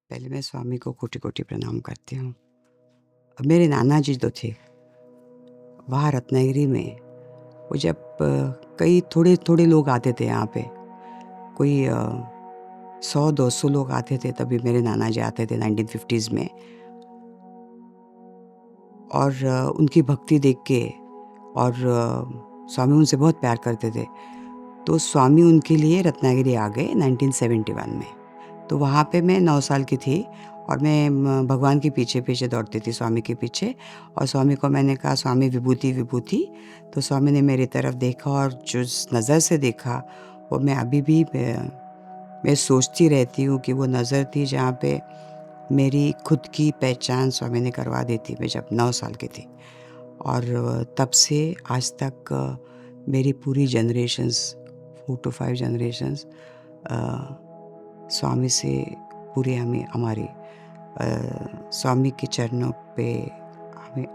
पहले मैं स्वामी को कोटि-कोटि प्रणाम करती हूँ। मेरे नाना जी जो थे, वहाँ रत्नागिरी में वो जब कई थोड़े-थोड़े लोग आते थे यहाँ पे, कोई 100-200 लोग आते थे, तभी मेरे नाना जी आते थे 1950s में। और उनकी भक्ति देख के और स्वामी उनसे बहुत प्यार करते थे, तो स्वामी उनके लिए रत्नागिरी आ गए 1971 में। तो वहाँ पे मैं 9 साल की थी और मैं भगवान के पीछे-पीछे दौड़ती थी, स्वामी के पीछे। और स्वामी को मैंने कहा, स्वामी विभूति, विभूति। तो स्वामी ने मेरी तरफ देखा और जो नज़र से देखा, वो मैं अभी भी मैं सोचती रहती हूँ कि वो नज़र थी जहाँ पे मेरी खुद की पहचान स्वामी ने करवा दी थी, मैं जब 9 साल की थी। और तब से आज तक मेरी पूरी जनरेशन्स, 4 to 5 जनरेशन्स स्वामी से पूरी हमारी स्वामी के चरणों पे हमें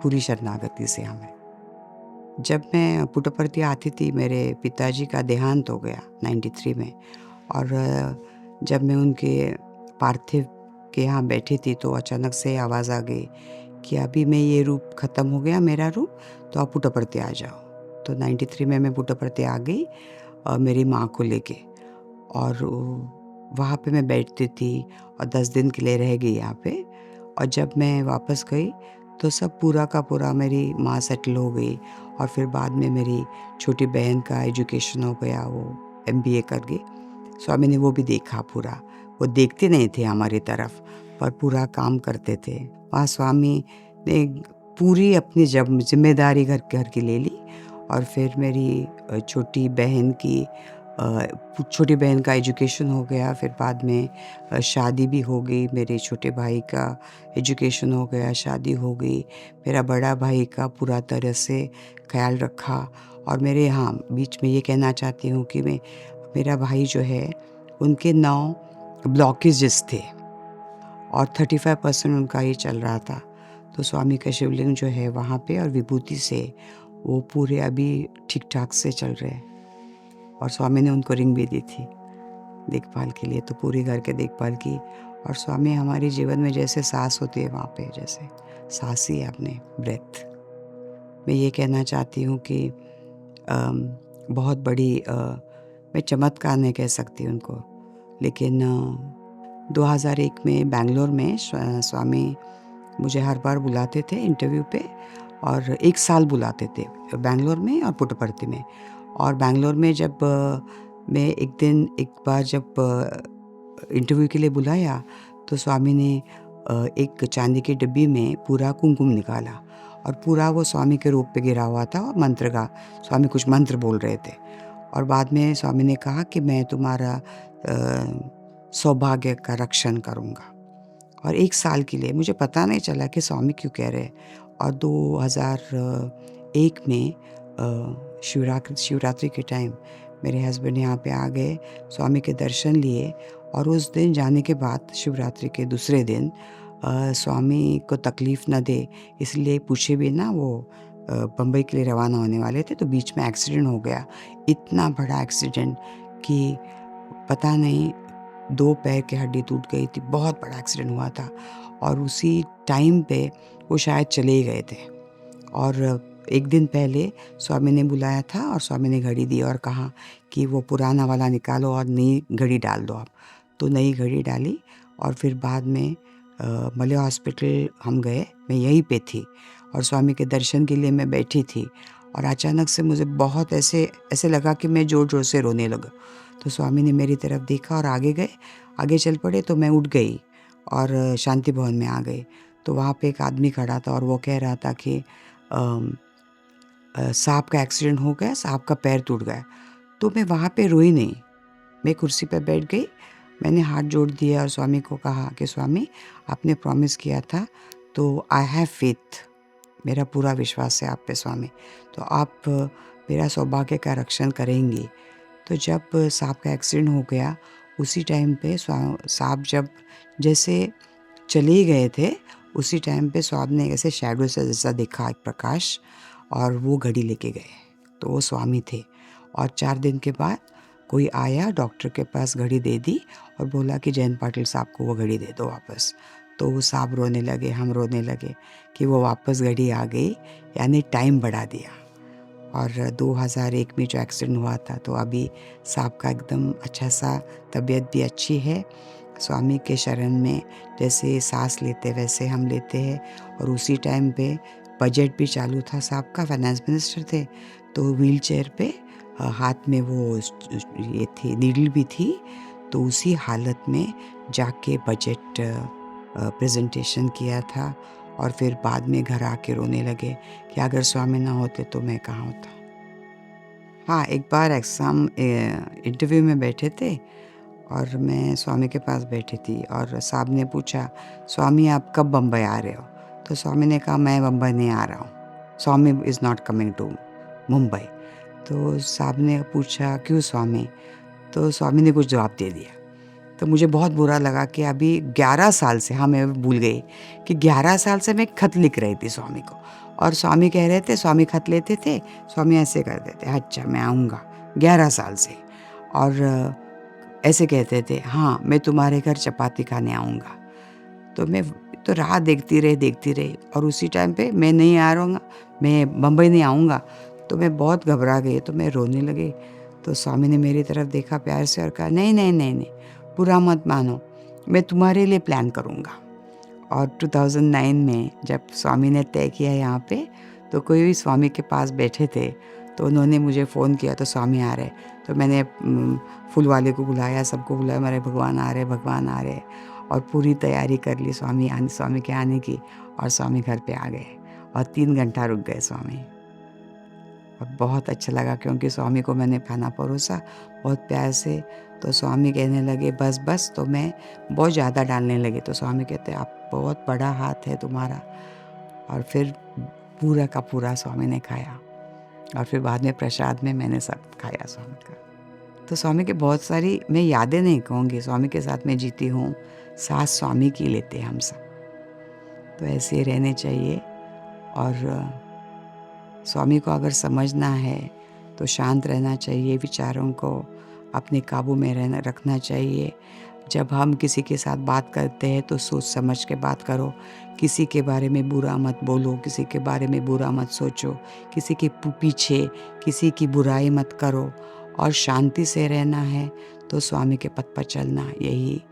पूरी शरणागति से हमें। जब मैं पुट्टपर्ती आती थी, मेरे पिताजी का देहांत हो गया 93 में। और जब मैं उनके पार्थिव के यहाँ बैठी थी, तो अचानक से आवाज़ आ गई कि अभी मैं ये रूप ख़त्म हो गया मेरा रूप, तो आप पुट्टपर्ती आ जाओ। तो 93 में मैं पुट्टपर्ती आ गई मेरी माँ को लेके। और वहाँ पे मैं बैठती थी और 10 दिन के लिए रह गई यहाँ पे। और जब मैं वापस गई तो सब पूरा का पूरा मेरी माँ सेटल हो गई। और फिर बाद में मेरी छोटी बहन का एजुकेशन हो गया, वो MBA कर गई। स्वामी ने वो भी देखा पूरा। वो देखते नहीं थे हमारी तरफ, पर पूरा काम करते थे। वहाँ स्वामी ने पूरी अपनी जिम्मेदारी घर की ले ली। और फिर मेरी छोटी बहन का एजुकेशन हो गया। फिर बाद में शादी भी हो गई। मेरे छोटे भाई का एजुकेशन हो गया, शादी हो गई। मेरा बड़ा भाई का पूरा तरह से ख्याल रखा। और मेरे बीच में ये कहना चाहती हूँ कि मेरा भाई जो है, उनके 9 ब्लॉकेजेस थे और 35% उनका ही चल रहा था। तो स्वामी का शिवलिंग जो है वहाँ पे और विभूति से वो पूरे अभी ठीक-ठाक से चल रहे हैं। और स्वामी ने उनको रिंग भी दी थी देखभाल के लिए, तो पूरी घर के देखभाल की। और स्वामी हमारे जीवन में जैसे सांस होती है, वहाँ पे जैसे सांस ही है अपने, ब्रेथ। मैं ये कहना चाहती हूँ कि बहुत बड़ी मैं चमत्कार नहीं कह सकती उनको, लेकिन 2001 में बैंगलोर में स्वामी मुझे हर बार बुलाते थे इंटरव्यू पे। और 1 साल बुलाते थे बैंगलोर में और पुट्टपर्ती में। और बैंगलोर में जब मैं एक बार जब इंटरव्यू के लिए बुलाया, तो स्वामी ने एक चांदी की डिब्बी में पूरा कुमकुम निकाला और पूरा वो स्वामी के रूप पे गिरा हुआ था। और मंत्र का स्वामी कुछ मंत्र बोल रहे थे। और बाद में स्वामी ने कहा कि मैं तुम्हारा सौभाग्य का रक्षण करूँगा। और 1 साल के लिए मुझे पता नहीं चला कि स्वामी क्यों कह रहे हैं। और 2001 में शिवरात्रि के टाइम मेरे हस्बैंड यहाँ पे आ गए, स्वामी के दर्शन लिए। और उस दिन जाने के बाद शिवरात्रि के दूसरे दिन स्वामी को तकलीफ़ न दे इसलिए पूछे भी ना, वो बम्बई के लिए रवाना होने वाले थे, तो बीच में एक्सीडेंट हो गया। इतना बड़ा एक्सीडेंट कि पता नहीं, 2 पैर की हड्डी टूट गई थी, बहुत बड़ा एक्सीडेंट हुआ था। और उसी टाइम पे वो शायद चले ही गए थे। और 1 दिन पहले स्वामी ने बुलाया था और स्वामी ने घड़ी दी और कहा कि वो पुराना वाला निकालो और नई घड़ी डाल दो आप। तो नई घड़ी डाली। और फिर बाद में मले हॉस्पिटल हम गए, मैं यहीं पे थी और स्वामी के दर्शन के लिए मैं बैठी थी। और अचानक से मुझे बहुत ऐसे लगा कि मैं ज़ोर-ज़ोर से रोने लगा। तो स्वामी ने मेरी तरफ देखा और आगे गए, आगे चल पड़े। तो मैं उठ गई और शांति भवन में आ गई। तो वहाँ पे एक आदमी खड़ा था और वो कह रहा था कि साहब का एक्सीडेंट हो गया, साहब का पैर टूट गया। तो मैं वहाँ पे रोई नहीं, मैं कुर्सी पे बैठ गई। मैंने हाथ जोड़ दिया और स्वामी को कहा कि स्वामी, आपने प्रॉमिस किया था, तो आई हैव फेथ, मेरा पूरा विश्वास है आप पे स्वामी, तो आप मेरा सौभाग्य का रक्षण करेंगी। तो जब साहब का एक्सीडेंट हो गया, उसी टाइम पे साहब जब जैसे चले ही गए थे, उसी टाइम पे साहब ने ऐसे शैडो से जैसा देखा, एक प्रकाश, और वो घड़ी लेके गए। तो वो स्वामी थे। और 4 दिन के बाद कोई आया, डॉक्टर के पास घड़ी दे दी और बोला कि जयंत पाटिल साहब को वो घड़ी दे दो वापस। तो वो साहब रोने लगे, हम रोने लगे कि वो वापस घड़ी आ गई, यानी टाइम बढ़ा दिया। और 2001 में जो एक्सीडेंट हुआ था, तो अभी साहब का एकदम अच्छा सा तबीयत भी अच्छी है। स्वामी के शरण में जैसे सांस लेते वैसे हम लेते हैं। और उसी टाइम पे बजट भी चालू था, साहब का फाइनेंस मिनिस्टर थे, तो व्हील चेयर पे हाथ में वो ये थी, नीडल भी थी। तो उसी हालत में जाके बजट प्रेजेंटेशन किया था। और फिर बाद में घर आके रोने लगे कि अगर स्वामी ना होते तो मैं कहाँ होता। हाँ, एक बार एग्ज़ाम इंटरव्यू में बैठे थे और मैं स्वामी के पास बैठी थी और साहब ने पूछा, स्वामी आप कब बम्बई आ रहे हो? तो स्वामी ने कहा, मैं बम्बई नहीं आ रहा हूँ, Swami is not coming to Mumbai. तो साहब ने पूछा, क्यों स्वामी? तो स्वामी ने कुछ जवाब दे दिया। तो मुझे बहुत बुरा लगा कि अभी 11 साल से, हाँ मैं भूल गई कि 11 साल से मैं खत लिख रही थी स्वामी को, और स्वामी कह रहे थे, स्वामी खत लेते थे, स्वामी ऐसे करते थे, अच्छा मैं आऊँगा, 11 साल से। और ऐसे कहते थे, हाँ मैं तुम्हारे घर चपाती खाने आऊँगा। तो मैं तो राह देखती रही और उसी टाइम पे मैं नहीं आ रहूँगा, मैं बम्बई नहीं आऊँगा। तो मैं बहुत घबरा गई, तो मैं रोने लगी। तो स्वामी ने मेरी तरफ देखा प्यार से और कहा, नहीं नहीं नहीं नहीं, बुरा मत मानो, मैं तुम्हारे लिए प्लान करूँगा। और 2009 में जब स्वामी ने तय किया यहाँ पे, तो कोई भी स्वामी के पास बैठे थे, तो उन्होंने मुझे फ़ोन किया, तो स्वामी आ रहे। तो मैंने फूल वाले को बुलाया, सबको बुलाया, मेरे भगवान आ रहे, भगवान आ रहे, और पूरी तैयारी कर ली स्वामी के आने की। और स्वामी घर पे आ गए और 3 घंटा रुक गए स्वामी। और बहुत अच्छा लगा क्योंकि स्वामी को मैंने खाना परोसा बहुत प्यार से। तो स्वामी कहने लगे, बस बस, तो मैं बहुत ज़्यादा डालने लगे। तो स्वामी कहते, आप बहुत बड़ा हाथ है तुम्हारा। और फिर पूरा का पूरा स्वामी ने खाया, और फिर बाद में प्रसाद में मैंने सब खाया स्वामी का। तो स्वामी के बहुत सारी मैं यादें नहीं कहूँगी, स्वामी के साथ मैं जीती हूँ, सांस स्वामी की लेते हैं हम सब। तो ऐसे रहने चाहिए। और स्वामी को अगर समझना है तो शांत रहना चाहिए, विचारों को अपने काबू में रखना चाहिए। जब हम किसी के साथ बात करते हैं तो सोच समझ के बात करो, किसी के बारे में बुरा मत बोलो, किसी के बारे में बुरा मत सोचो, किसी के पीछे किसी की बुराई मत करो, और शांति से रहना है तो स्वामी के पथ पर चलना, यही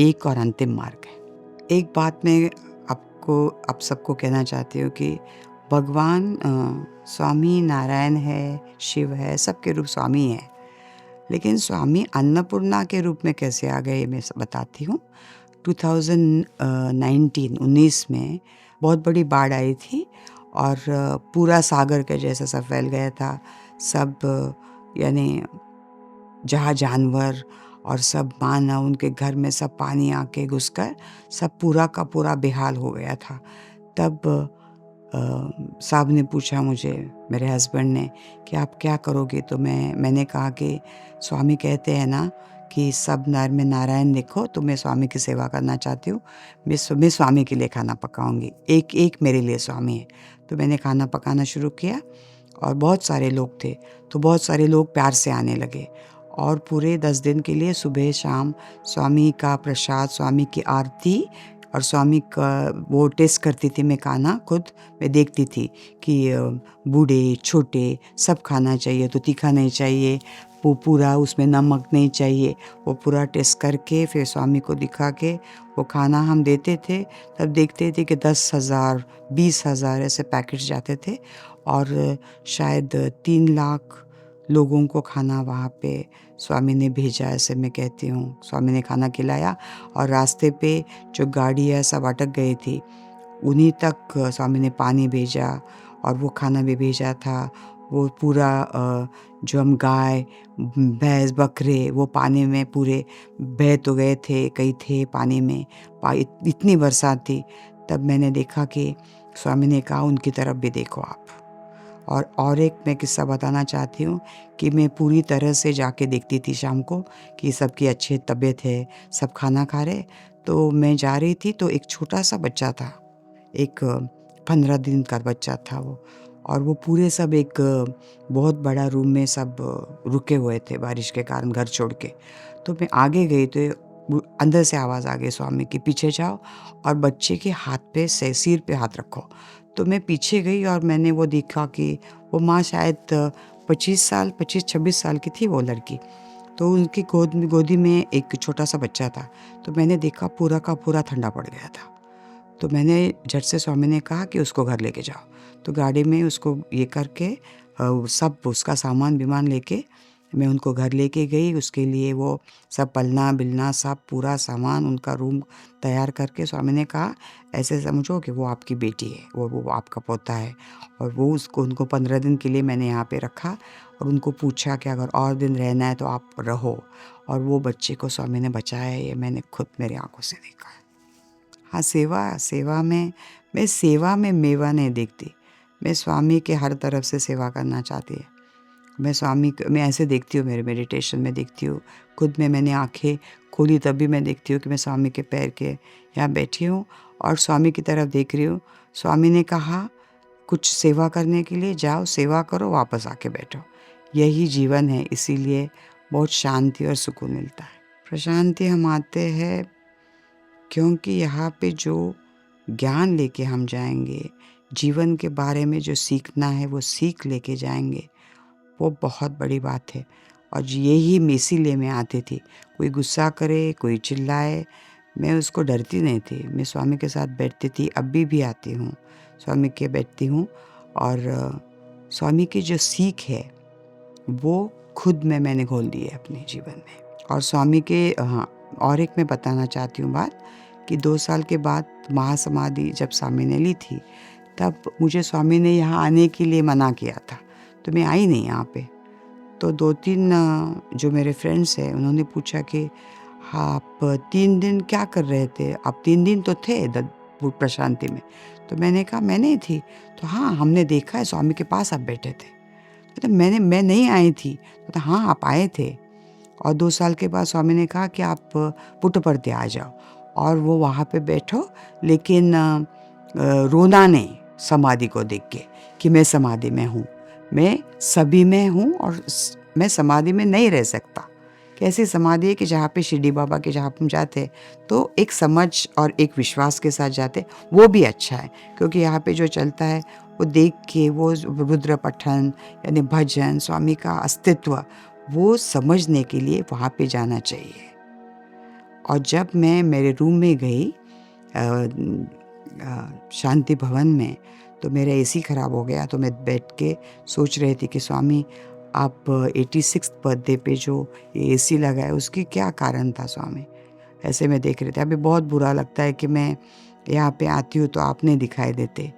एक और अंतिम मार्ग है। एक बात मैं आप सबको कहना चाहती हूँ कि भगवान स्वामी नारायण है, शिव है, सबके रूप स्वामी है। लेकिन स्वामी अन्नपूर्णा के रूप में कैसे आ गए, मैं बताती हूँ। 2019 में बहुत बड़ी बाढ़ आई थी और पूरा सागर के जैसा सब फैल गया था। सब यानी जहाँ जानवर और सब मानव, उनके घर में सब पानी आके घुसकर सब पूरा का पूरा बेहाल हो गया था। तब साहब ने पूछा मुझे, मेरे हस्बैंड ने, कि आप क्या करोगे? तो मैंने कहा कि स्वामी कहते हैं ना कि सब नर में नारायण देखो, तो मैं स्वामी की सेवा करना चाहती हूँ। मैं स्वामी के लिए खाना पकाऊंगी, एक एक मेरे लिए स्वामी है। तो मैंने खाना पकाना शुरू किया और बहुत सारे लोग थे, तो बहुत सारे लोग प्यार से आने लगे। और पूरे 10 दिन के लिए सुबह शाम स्वामी का प्रसाद, स्वामी की आरती, और स्वामी का वो टेस्ट करती थी मैं खाना खुद। मैं देखती थी कि बूढ़े छोटे सब खाना चाहिए, तो तीखा नहीं चाहिए, वो पूरा उसमें नमक नहीं चाहिए, वो पूरा टेस्ट करके फिर स्वामी को दिखा के वो खाना हम देते थे। तब देखते थे कि 10,000 20,000 ऐसे पैकेट्स जाते थे, और शायद 3 लाख लोगों को खाना वहाँ पे स्वामी ने भेजा, ऐसे मैं कहती हूँ। स्वामी ने खाना खिलाया, और रास्ते पे जो गाड़ियाँ सब अटक गई थी उन्हीं तक स्वामी ने पानी भेजा, और वो खाना भी भेजा था। वो पूरा जो हम गाय भैंस बकरे वो पानी में पूरे बह तो गए थे, कई थे पानी में, इतनी बरसात थी। तब मैंने देखा कि स्वामी ने कहा, उनकी तरफ भी देखो आप। और एक मैं किस्सा बताना चाहती हूँ कि मैं पूरी तरह से जाके देखती थी शाम को कि सबकी अच्छी तबीयत है, सब खाना खा रहे। तो मैं जा रही थी तो एक छोटा सा बच्चा था, एक 15 दिन का बच्चा था। और वो पूरे सब एक बहुत बड़ा रूम में सब रुके हुए थे बारिश के कारण घर छोड़ के। तो मैं आगे गई तो अंदर से आवाज़ आ गई स्वामी की, पीछे जाओ और बच्चे के हाथ पे से सिर पे हाथ रखो। तो मैं पीछे गई और मैंने वो देखा कि वो माँ शायद 25-26 साल की थी वो लड़की। तो उनकी गोदी में एक छोटा सा बच्चा था। तो मैंने देखा पूरा का पूरा ठंडा पड़ गया था। तो मैंने झट से स्वामी ने कहा कि उसको घर लेके जाओ। तो गाड़ी में उसको ये करके सब उसका सामान विमान लेके मैं उनको घर लेके गई। उसके लिए वो सब पलना बिलना सब पूरा सामान उनका रूम तैयार करके स्वामी ने कहा ऐसे समझो कि वो आपकी बेटी है, वो आपका पोता है। और वो उनको 15 दिन के लिए मैंने यहाँ पे रखा और उनको पूछा कि अगर और दिन रहना है तो आप रहो। और वो बच्चे को स्वामी ने बचाया है, ये मैंने खुद मेरी आंखों से देखा है। हाँ, सेवा में मैं सेवा में मेवा नहीं देखती। मैं स्वामी के हर तरफ से सेवा करना चाहती है। मैं ऐसे देखती हूँ, मेरे मेडिटेशन में देखती हूँ, खुद में मैंने आंखें खोली तब भी मैं देखती हूँ कि मैं स्वामी के पैर के यहाँ बैठी हूँ और स्वामी की तरफ देख रही हूँ। स्वामी ने कहा कुछ सेवा करने के लिए जाओ, सेवा करो, वापस आके बैठो। यही जीवन है, इसीलिए बहुत शांति और सुकून मिलता है। प्रशांति हम आते हैं क्योंकि यहाँ पे जो ज्ञान लेके हम जाएंगे, जीवन के बारे में जो सीखना है वो सीख लेके जाएंगे, वो बहुत बड़ी बात है। और यही मैं इसीलिए मैं आती थी। कोई गुस्सा करे, कोई चिल्लाए, मैं उसको डरती नहीं थी। मैं स्वामी के साथ बैठती थी, अभी भी आती हूँ, स्वामी के बैठती हूँ। और स्वामी की जो सीख है वो खुद में मैंने घोल दी है अपने जीवन में। और स्वामी के हाँ, और एक मैं बताना चाहती हूँ बात कि 2 साल के बाद महासमाधि जब स्वामी ने ली थी, तब मुझे स्वामी ने यहाँ आने के लिए मना किया था, तो मैं आई नहीं यहाँ पे। तो 2-3 जो मेरे फ्रेंड्स हैं उन्होंने पूछा कि हाँ, आप 3 दिन क्या कर रहे थे? आप 3 दिन तो थे प्रशांति में। तो मैंने कहा मैं नहीं थी। तो हाँ, हमने देखा है स्वामी के पास आप बैठे थे। तो मैं नहीं आई थी। तो हाँ, आप आए थे। और 2 साल के बाद स्वामी ने कहा कि आप पुट्टपर्ती आ जाओ और वो वहाँ पे बैठो, लेकिन रोना नहीं समाधि को देख के कि मैं समाधि में हूँ। मैं सभी में हूँ और मैं समाधि में नहीं रह सकता। कैसी समाधि है कि जहाँ पे शिरडी बाबा के जहाँ हम जाते तो एक समझ और एक विश्वास के साथ जाते, वो भी अच्छा है। क्योंकि यहाँ पे जो चलता है वो देख के, वो रुद्र पठन यानी भजन, स्वामी का अस्तित्व, वो समझने के लिए वहाँ पे जाना चाहिए। और जब मैं मेरे रूम में गई शांति भवन में, तो मेरा एसी ख़राब हो गया। तो मैं बैठ के सोच रही थी कि स्वामी आप 86th बर्थडे पे जो एसी लगा है उसकी क्या कारण था स्वामी। ऐसे में देख रहे थे। अभी बहुत बुरा लगता है कि मैं यहाँ पे आती हूँ तो आप नहीं दिखाई देते।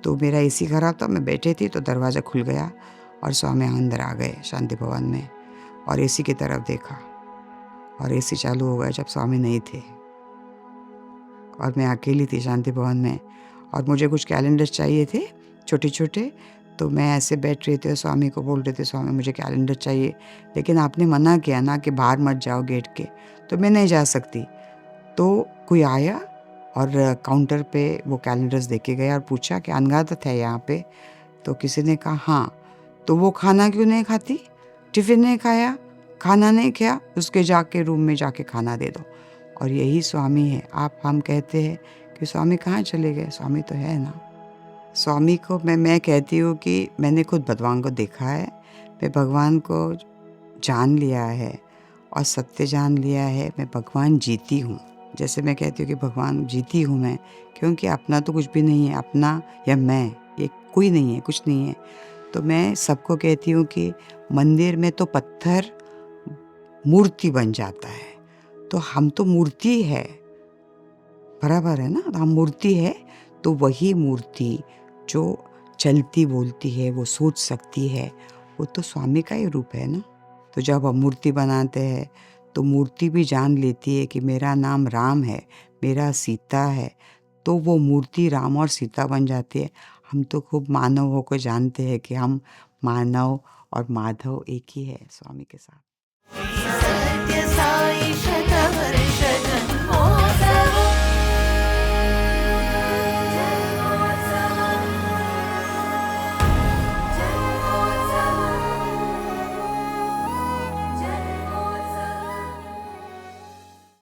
तो मेरा एसी ख़राब था, मैं बैठे थी तो दरवाज़ा खुल गया और स्वामी अंदर आ गए शांति भवन में और एसी की तरफ देखा और एसी चालू हो गया जब स्वामी नहीं थे और मैं अकेली थी शांति भवन में। और मुझे कुछ कैलेंडर्स चाहिए थे छोटे छोटे, तो मैं ऐसे बैठ रही थी, स्वामी को बोल रहे थे स्वामी मुझे कैलेंडर चाहिए, लेकिन आपने मना किया ना कि बाहर मत जाओ गेट के, तो मैं नहीं जा सकती। तो कोई आया और काउंटर पे वो कैलेंडर्स देके गया और पूछा कि अनगादत है यहाँ पे? तो किसी ने कहा हाँ। तो वो खाना क्यों नहीं खाती? टिफ़िन नहीं खाया, खाना नहीं खाया, उसके जाके रूम में जाके खाना दे दो। और यही स्वामी है। हम कहते हैं कि स्वामी कहाँ चले गए, स्वामी तो है ना। स्वामी को मैं कहती हूँ कि मैंने खुद भगवान को देखा है, मैं भगवान को जान लिया है और सत्य जान लिया है। मैं भगवान जीती हूँ। जैसे मैं कहती हूँ कि भगवान जीती हूँ मैं, क्योंकि अपना तो कुछ भी नहीं है, अपना या मैं, ये कोई नहीं है, कुछ नहीं है। तो मैं सबको कहती हूँ कि मंदिर में तो पत्थर मूर्ति बन जाता है, तो हम तो मूर्ति है, बराबर है ना। हम मूर्ति है, तो वही मूर्ति जो चलती बोलती है, वो सोच सकती है, वो तो स्वामी का ही रूप है ना। तो जब हम मूर्ति बनाते हैं तो मूर्ति भी जान लेती है कि मेरा नाम राम है, मेरा सीता है, तो वो मूर्ति राम और सीता बन जाती है। हम तो खूब मानवों को जानते हैं कि हम मानव और माधव एक ही है स्वामी के साथ। सत्य साई शतवरी